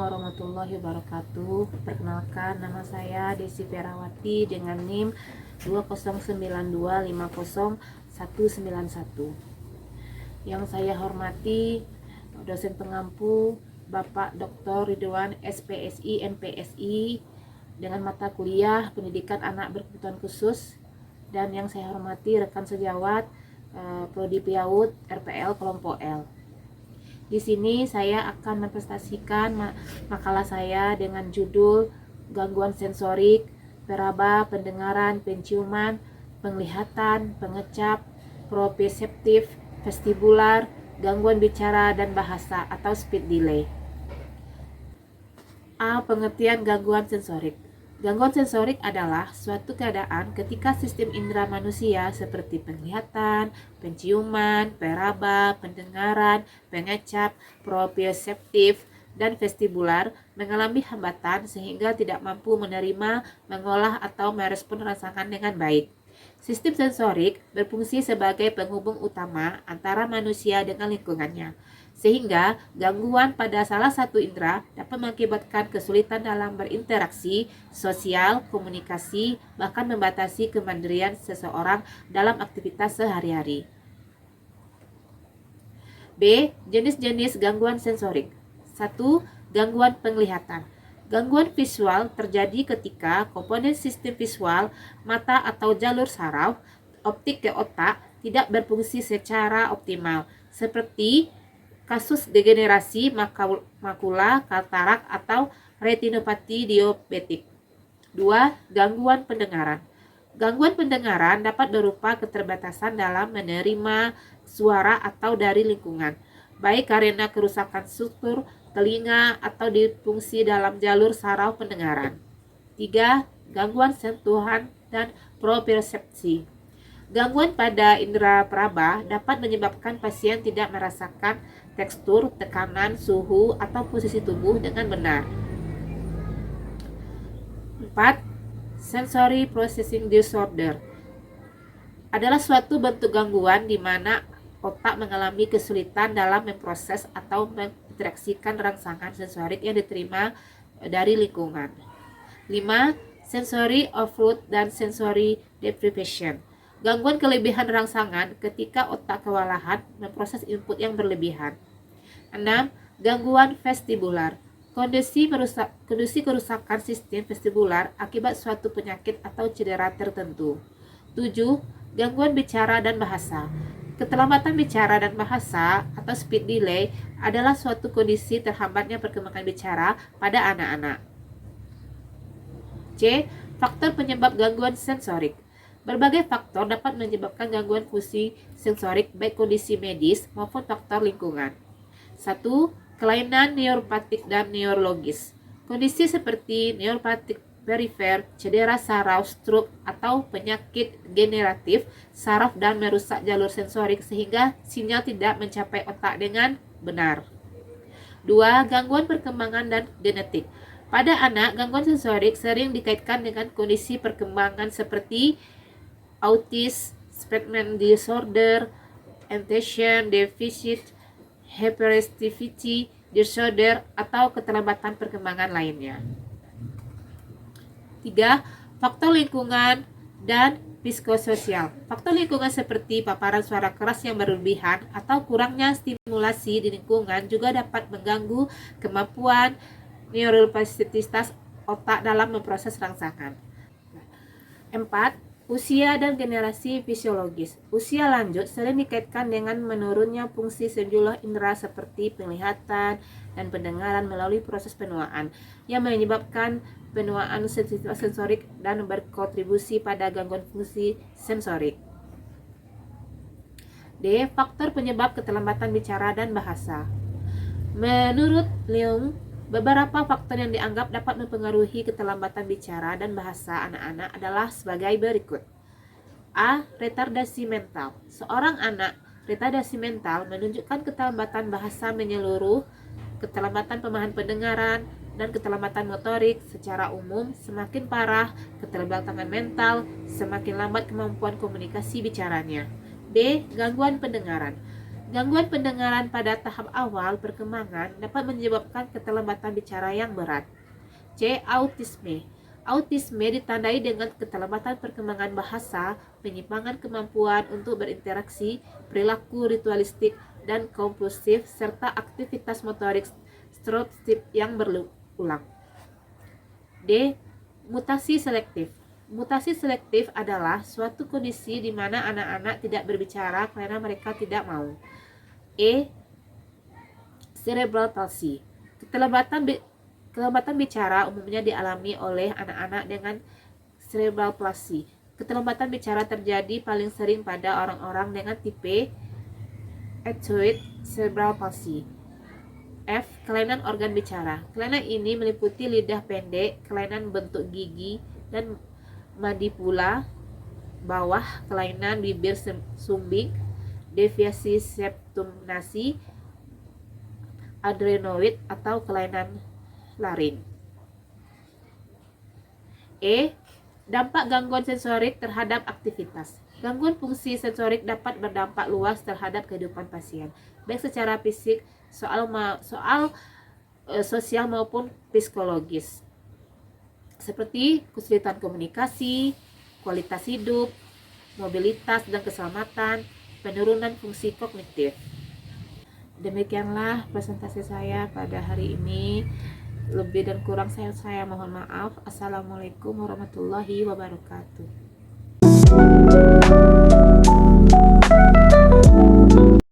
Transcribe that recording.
warahmatullahi wabarakatuh. Perkenalkan, nama saya Desi Perawati dengan NIM 209250191. Yang saya hormati dosen pengampu Bapak Dr. Ridwan SPSI MPSI dengan mata kuliah Pendidikan Anak Berkebutuhan Khusus, dan yang saya hormati rekan sejawat Prodi PIAUD RPL kelompok L. Di sini saya akan mempresentasikan makalah saya dengan judul Gangguan Sensorik, Peraba, Pendengaran, Penciuman, Penglihatan, Pengecap, Proprioseptif, Vestibular, Gangguan Bicara dan Bahasa atau Speech Delay. A. Pengertian gangguan sensorik. Gangguan sensorik adalah suatu keadaan ketika sistem indera manusia seperti penglihatan, penciuman, peraba, pendengaran, pengecap, proprioseptif, dan vestibular mengalami hambatan sehingga tidak mampu menerima, mengolah, atau merespon rangsangan dengan baik. Sistem sensorik berfungsi sebagai penghubung utama antara manusia dengan lingkungannya, sehingga gangguan pada salah satu indera dapat mengakibatkan kesulitan dalam berinteraksi, sosial, komunikasi, bahkan membatasi kemandirian seseorang dalam aktivitas sehari-hari. B. Jenis-jenis gangguan sensorik. 1. Gangguan penglihatan. Gangguan visual terjadi ketika komponen sistem visual, mata atau jalur saraf optik ke otak tidak berfungsi secara optimal, seperti kasus degenerasi makula, katarak, atau retinopati diabetik. 2. Gangguan pendengaran. Gangguan pendengaran dapat berupa keterbatasan dalam menerima suara atau dari lingkungan, baik karena kerusakan struktur telinga atau disfungsi dalam jalur saraf pendengaran. 3. Gangguan sentuhan dan propriosepsi. Gangguan pada indera peraba dapat menyebabkan pasien tidak merasakan tekstur, tekanan, suhu, atau posisi tubuh dengan benar. 4. Sensory Processing Disorder adalah suatu bentuk gangguan di mana otak mengalami kesulitan dalam memproses atau menginteraksikan rangsangan sensorik yang diterima dari lingkungan. 5. Sensory overload dan sensory deprivation. Gangguan kelebihan rangsangan ketika otak kewalahan memproses input yang berlebihan. 6. Gangguan vestibular. Kondisi kerusakan sistem vestibular akibat suatu penyakit atau cedera tertentu. 7. Gangguan bicara dan bahasa. Keterlambatan bicara dan bahasa atau speech delay adalah suatu kondisi terhambatnya perkembangan bicara pada anak-anak. C. Faktor penyebab gangguan sensorik. Berbagai faktor dapat menyebabkan gangguan fungsi sensorik, baik kondisi medis maupun faktor lingkungan. 1. Kelainan neuropatik dan neurologis. Kondisi seperti neuropatik perifer, cedera saraf, stroke, atau penyakit generatif saraf dan merusak jalur sensorik sehingga sinyal tidak mencapai otak dengan benar. 2. Gangguan perkembangan dan genetik. Pada anak, gangguan sensorik sering dikaitkan dengan kondisi perkembangan seperti autism spectrum disorder, attention deficit hyperactivity disorder, atau keterlambatan perkembangan lainnya. 3. Faktor lingkungan dan psikososial. Faktor lingkungan seperti paparan suara keras yang berlebihan atau kurangnya stimulasi di lingkungan juga dapat mengganggu kemampuan neuroplastisitas otak dalam memproses rangsangan. 4. Usia dan generasi fisiologis. Usia lanjut sering dikaitkan dengan menurunnya fungsi sejumlah indera seperti penglihatan dan pendengaran melalui proses penuaan yang menyebabkan penuaan sensitivitas sensorik dan berkontribusi pada gangguan fungsi sensorik. D. Faktor penyebab keterlambatan bicara dan bahasa. Menurut Leung, beberapa faktor yang dianggap dapat mempengaruhi keterlambatan bicara dan bahasa anak-anak adalah sebagai berikut. A. Retardasi mental. Seorang anak retardasi mental menunjukkan keterlambatan bahasa menyeluruh, keterlambatan pemahaman pendengaran, dan keterlambatan motorik. Secara umum, semakin parah keterlambatan mental, semakin lambat kemampuan komunikasi bicaranya. B. Gangguan pendengaran. Gangguan pendengaran pada tahap awal perkembangan dapat menyebabkan keterlambatan bicara yang berat. C. Autisme. Autisme ditandai dengan keterlambatan perkembangan bahasa, penyimpangan kemampuan untuk berinteraksi, perilaku ritualistik dan kompulsif, serta aktivitas motorik stereotip yang berulang. D. Mutasi selektif. Mutasi selektif adalah suatu kondisi di mana anak-anak tidak berbicara karena mereka tidak mau. E. Cerebral palsy. Keterlambatan bicara umumnya dialami oleh anak-anak dengan cerebral palsy. Keterlambatan bicara terjadi paling sering pada orang-orang dengan tipe ethioid cerebral palsy. F. Kelainan organ bicara. Kelainan ini meliputi lidah pendek, kelainan bentuk gigi dan mandibula bawah, kelainan bibir sumbing, deviasi septum nasi, adrenoid atau kelainan laring. E. Dampak gangguan sensorik terhadap aktivitas. Gangguan fungsi sensorik dapat berdampak luas terhadap kehidupan pasien, baik secara fisik, sosial maupun psikologis, seperti kesulitan komunikasi, kualitas hidup, mobilitas dan keselamatan, penurunan fungsi kognitif. Demikianlah presentasi saya pada hari ini. Lebih dan kurang saya mohon maaf. Assalamualaikum warahmatullahi wabarakatuh.